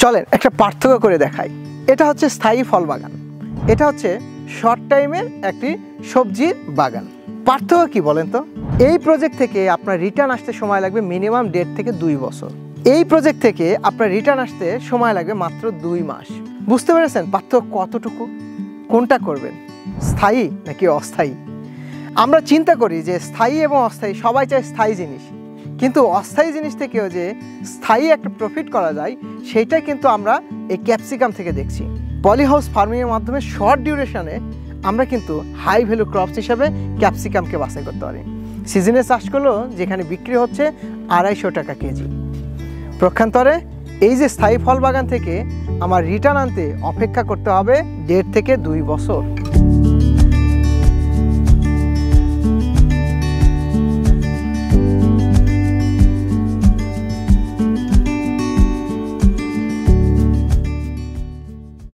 চলেন একটা পার্থক্য করে দেখাই। এটা হচ্ছে স্থায়ী ফল বাগান, এটা হচ্ছে শর্ট টাইমের একটি সবজির বাগান। পার্থক্য কি বলেন তো? এই প্রজেক্ট থেকে আপনার রিটার্ন আসতে সময় লাগবে মিনিমাম 1.5 থেকে 2 বছর। এই প্রজেক্ট থেকে আপনার রিটার্ন আসতে সময় লাগবে মাত্র 2 মাস। বুঝতে পেরেছেন পার্থক্য কতটুকু? কোনটা করবেন, স্থায়ী নাকি অস্থায়ী? আমরা চিন্তা করি যে স্থায়ী এবং অস্থায়ী, সবাই চায় স্থায়ী জিনিস, কিন্তু অস্থায়ী জিনিস থেকেও যে স্থায়ী একটা প্রফিট করা যায় সেইটাই কিন্তু আমরা এই ক্যাপসিকাম থেকে দেখছি। পলি হাউস ফার্মিংয়ের মাধ্যমে শর্ট ডিউরেশনে আমরা কিন্তু হাই ভ্যালু ক্রপস হিসাবে ক্যাপসিকামকে বাছাই করতে পারি। সিজনে চাষ করলেও যেখানে বিক্রি হচ্ছে 250 টাকা কেজি। প্রক্ষান্তরে এই যে স্থায়ী ফল বাগান থেকে আমার রিটার্ন আনতে অপেক্ষা করতে হবে 1.5 থেকে 2 বছর।